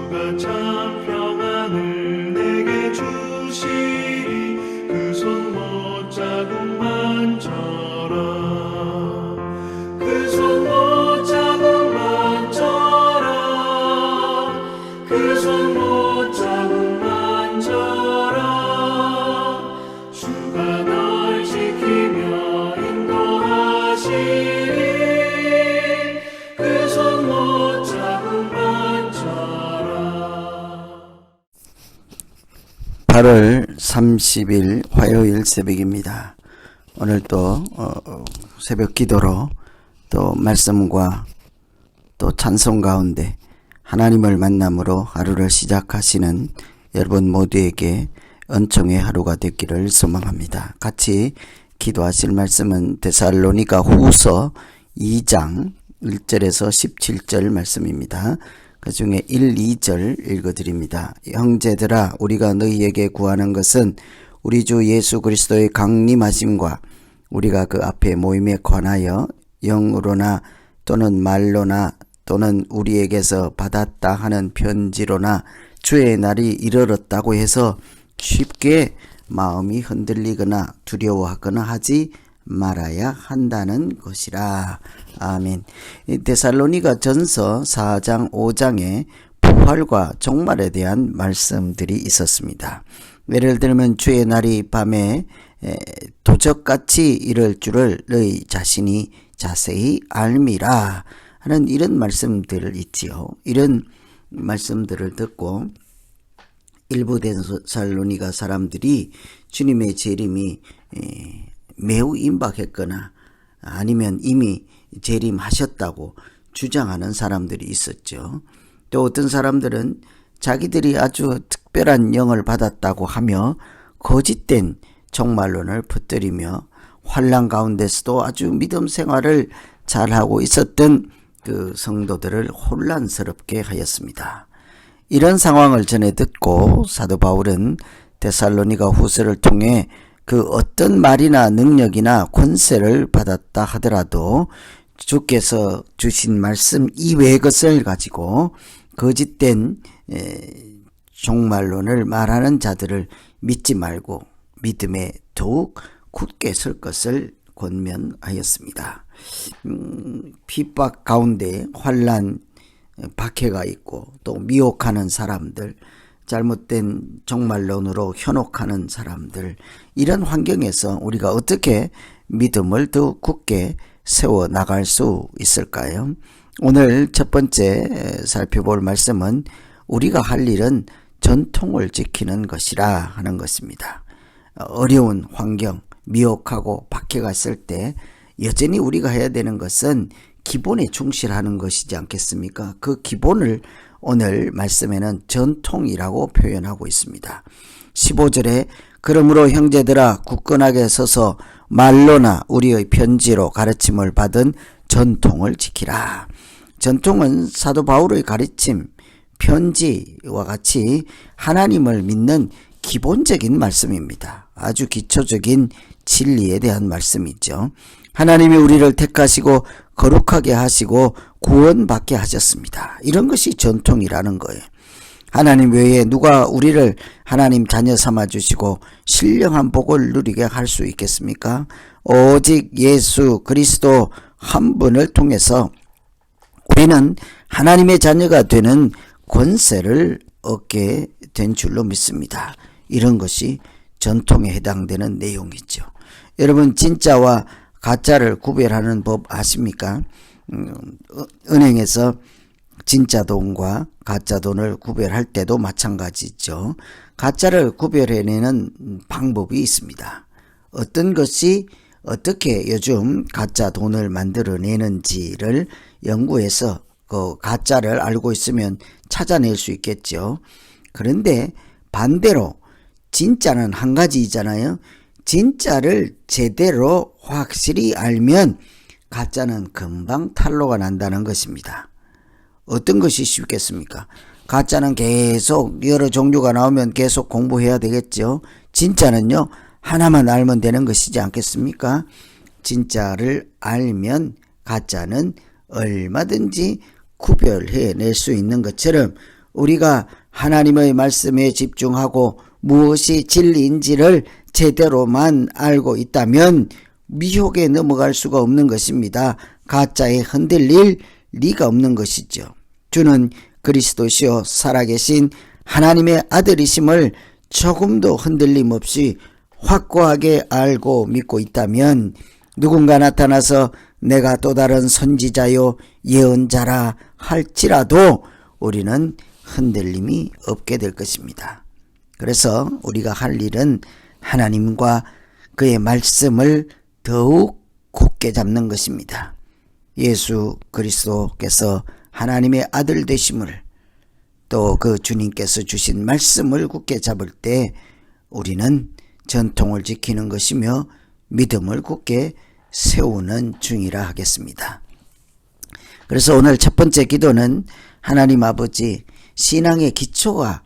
주가 참 평안을 내게 주시리. 그 손 못자국만 져라. 그 손 못자국만 져라. 그 손 못자국만 져라. 주가 널 지키며 인도하시리. 그 손 못자국만 져라. 8월 30일 화요일 새벽입니다. 오늘 또 새벽 기도로 또 말씀과 또 찬송 가운데 하나님을 만남으로 하루를 시작하시는 여러분 모두에게 은총의 하루가 되기를 소망합니다. 같이 기도하실 말씀은 데살로니가 후서 2장 1절에서 17절 말씀입니다. 그 중에 1, 2절 읽어드립니다. 형제들아, 우리가 너희에게 구하는 것은 우리 주 예수 그리스도의 강림하심과 우리가 그 앞에 모임에 관하여 영으로나 또는 말로나 또는 우리에게서 받았다 하는 편지로나 주의 날이 이르렀다고 해서 쉽게 마음이 흔들리거나 두려워하거나 하지 말아야 한다는 것이라. 아멘. 데살로니가 전서 4장 5장에 부활과 종말에 대한 말씀들이 있었습니다. 예를 들면 주의 날이 밤에 도적같이 이를 줄을 너희 자신이 자세히 알미라 하는 이런 말씀들 있지요. 이런 말씀들을 듣고 일부 데살로니가 사람들이 주님의 재림이 매우 임박했거나 아니면 이미 재림하셨다고 주장하는 사람들이 있었죠. 또 어떤 사람들은 자기들이 아주 특별한 영을 받았다고 하며 거짓된 종말론을 퍼뜨리며 환난 가운데서도 아주 믿음 생활을 잘하고 있었던 그 성도들을 혼란스럽게 하였습니다. 이런 상황을 전해 듣고 사도 바울은 데살로니가 후서를 통해 그 어떤 말이나 능력이나 권세를 받았다 하더라도 주께서 주신 말씀 이외의 것을 가지고 거짓된 종말론을 말하는 자들을 믿지 말고 믿음에 더욱 굳게 설 것을 권면하였습니다. 핍박 가운데 환난 박해가 있고 또 미혹하는 사람들, 잘못된 종말론으로 현혹하는 사람들, 이런 환경에서 우리가 어떻게 믿음을 더 굳게 세워 나갈 수 있을까요? 오늘 첫 번째 살펴볼 말씀은 우리가 할 일은 전통을 지키는 것이라 하는 것입니다. 어려운 환경, 미혹하고 박해가 있을 때 여전히 우리가 해야 되는 것은 기본에 충실하는 것이지 않겠습니까? 그 기본을 오늘 말씀에는 전통이라고 표현하고 있습니다. 15절에 그러므로 형제들아 굳건하게 서서 말로나 우리의 편지로 가르침을 받은 전통을 지키라. 전통은 사도 바울의 가르침, 편지와 같이 하나님을 믿는 기본적인 말씀입니다. 아주 기초적인 진리에 대한 말씀이죠. 하나님이 우리를 택하시고 거룩하게 하시고 구원받게 하셨습니다. 이런 것이 전통이라는 거예요. 하나님 외에 누가 우리를 하나님 자녀 삼아 주시고 신령한 복을 누리게 할 수 있겠습니까? 오직 예수 그리스도 한 분을 통해서 우리는 하나님의 자녀가 되는 권세를 얻게 된 줄로 믿습니다. 이런 것이 전통에 해당되는 내용이죠. 여러분, 진짜와 가짜를 구별하는 법 아십니까? 은행에서 진짜 돈과 가짜 돈을 구별할 때도 마찬가지죠. 가짜를 구별해내는 방법이 있습니다. 어떤 것이 어떻게 요즘 가짜 돈을 만들어내는지를 연구해서 그 가짜를 알고 있으면 찾아낼 수 있겠죠. 그런데 반대로 진짜는 한 가지이잖아요. 진짜를 제대로 확실히 알면 가짜는 금방 탄로가 난다는 것입니다. 어떤 것이 쉽겠습니까? 가짜는 계속 여러 종류가 나오면 계속 공부해야 되겠죠. 진짜는요, 하나만 알면 되는 것이지 않겠습니까? 진짜를 알면 가짜는 얼마든지 구별해낼 수 있는 것처럼 우리가 하나님의 말씀에 집중하고 무엇이 진리인지를 제대로만 알고 있다면 미혹에 넘어갈 수가 없는 것입니다. 가짜에 흔들릴 리가 없는 것이죠. 주는 그리스도시요 살아계신 하나님의 아들이심을 조금도 흔들림 없이 확고하게 알고 믿고 있다면 누군가 나타나서 내가 또 다른 선지자요 예언자라 할지라도 우리는 흔들림이 없게 될 것입니다. 그래서 우리가 할 일은 하나님과 그의 말씀을 더욱 굳게 잡는 것입니다. 예수 그리스도께서 하나님의 아들 되심을 또 그 주님께서 주신 말씀을 굳게 잡을 때 우리는 전통을 지키는 것이며 믿음을 굳게 세우는 중이라 하겠습니다. 그래서 오늘 첫 번째 기도는 하나님 아버지 신앙의 기초가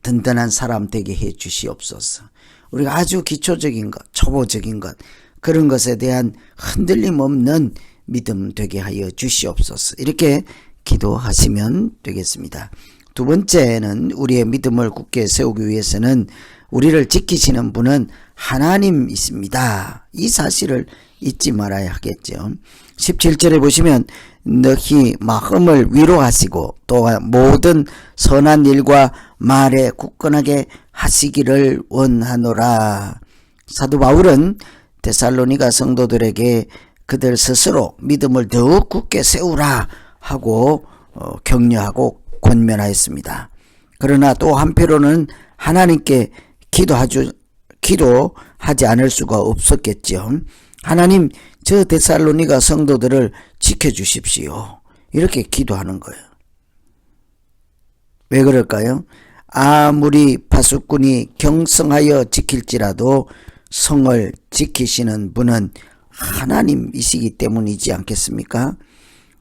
든든한 사람 되게 해 주시옵소서. 우리가 아주 기초적인 것, 초보적인 것, 그런 것에 대한 흔들림 없는 믿음 되게 하여 주시옵소서. 이렇게 기도하시면 되겠습니다. 두 번째는 우리의 믿음을 굳게 세우기 위해서는 우리를 지키시는 분은 하나님이십니다. 이 사실을 잊지 말아야 하겠죠. 17절에 보시면 너희 마음을 위로하시고 또 모든 선한 일과 말에 굳건하게 하시기를 원하노라. 사도 바울은 데살로니가 성도들에게 그들 스스로 믿음을 더욱 굳게 세우라 하고 격려하고 권면하였습니다. 그러나 또 한편으로는 하나님께 기도하지 않을 수가 없었겠죠. 하나님, 저 데살로니가 성도들을 지켜주십시오. 이렇게 기도하는 거예요. 왜 그럴까요? 아무리 파수꾼이 경성하여 지킬지라도 성을 지키시는 분은 하나님이시기 때문이지 않겠습니까?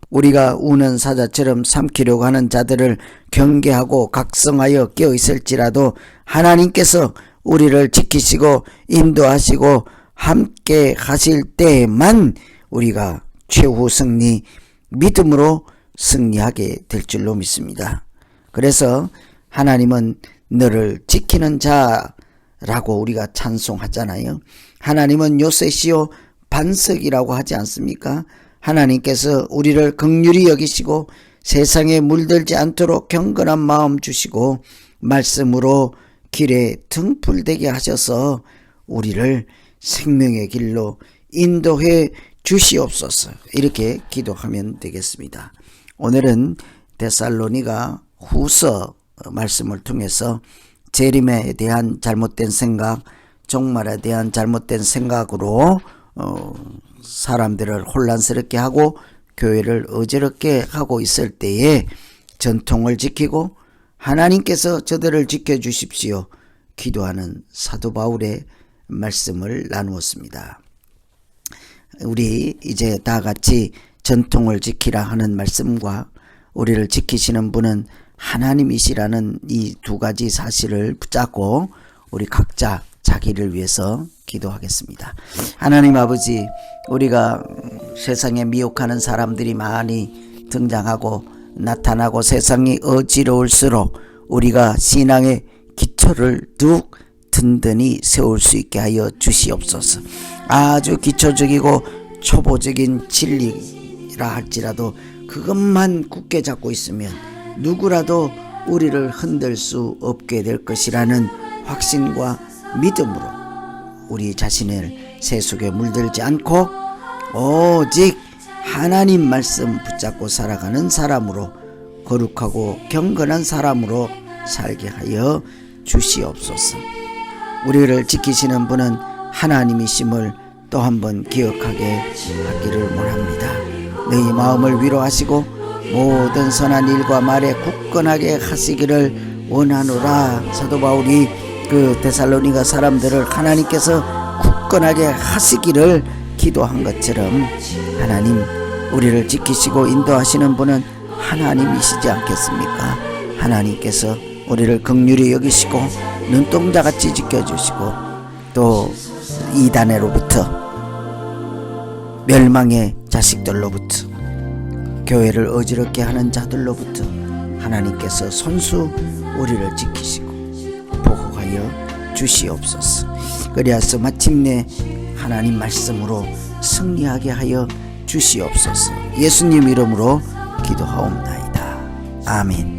우리가 우는 사자처럼 삼키려고 하는 자들을 경계하고 각성하여 깨어있을지라도 하나님께서 우리를 지키시고 인도하시고 함께 하실 때에만 우리가 최후 승리, 믿음으로 승리하게 될 줄로 믿습니다. 그래서 하나님은 너를 지키는 자라고 우리가 찬송하잖아요. 하나님은 요새시요 반석이라고 하지 않습니까? 하나님께서 우리를 긍휼히 여기시고 세상에 물들지 않도록 경건한 마음 주시고 말씀으로 길에 등불되게 하셔서 우리를 생명의 길로 인도해 주시옵소서. 이렇게 기도하면 되겠습니다. 오늘은 데살로니가 후서 말씀을 통해서 재림에 대한 잘못된 생각, 종말에 대한 잘못된 생각으로 사람들을 혼란스럽게 하고 교회를 어지럽게 하고 있을 때에 전통을 지키고 하나님께서 저들을 지켜주십시오 기도하는 사도 바울의 말씀을 나누었습니다. 우리 이제 다 같이 전통을 지키라 하는 말씀과 우리를 지키시는 분은 하나님이시라는 이 두 가지 사실을 붙잡고 우리 각자 자기를 위해서 기도하겠습니다. 하나님 아버지, 우리가 세상에 미혹하는 사람들이 많이 등장하고 나타나고 세상이 어지러울수록 우리가 신앙의 기초를 더욱 든든히 세울 수 있게 하여 주시옵소서. 아주 기초적이고 초보적인 진리라 할지라도 그것만 굳게 잡고 있으면 누구라도 우리를 흔들 수 없게 될 것이라는 확신과 믿음으로 우리 자신을 세속에 물들지 않고 오직 하나님 말씀 붙잡고 살아가는 사람으로, 거룩하고 경건한 사람으로 살게 하여 주시옵소서. 우리를 지키시는 분은 하나님이심을 또 한번 기억하게 하기를 원합니다. 너희 마음을 위로하시고 모든 선한 일과 말에 굳건하게 하시기를 원하노라. 사도 바울이 그 데살로니가 사람들을 하나님께서 굳건하게 하시기를 기도한 것처럼 하나님, 우리를 지키시고 인도하시는 분은 하나님이시지 않겠습니까? 하나님께서 우리를 긍휼히 여기시고 눈동자같이 지켜주시고 또 이단으로부터, 멸망의 자식들로부터, 교회를 어지럽게 하는 자들로부터 하나님께서 손수 우리를 지키시고 보호하여 주시옵소서. 그리하여 마침내 하나님 말씀으로 승리하게 하여 주시옵소서. 예수님 이름으로 기도하옵나이다. 아멘.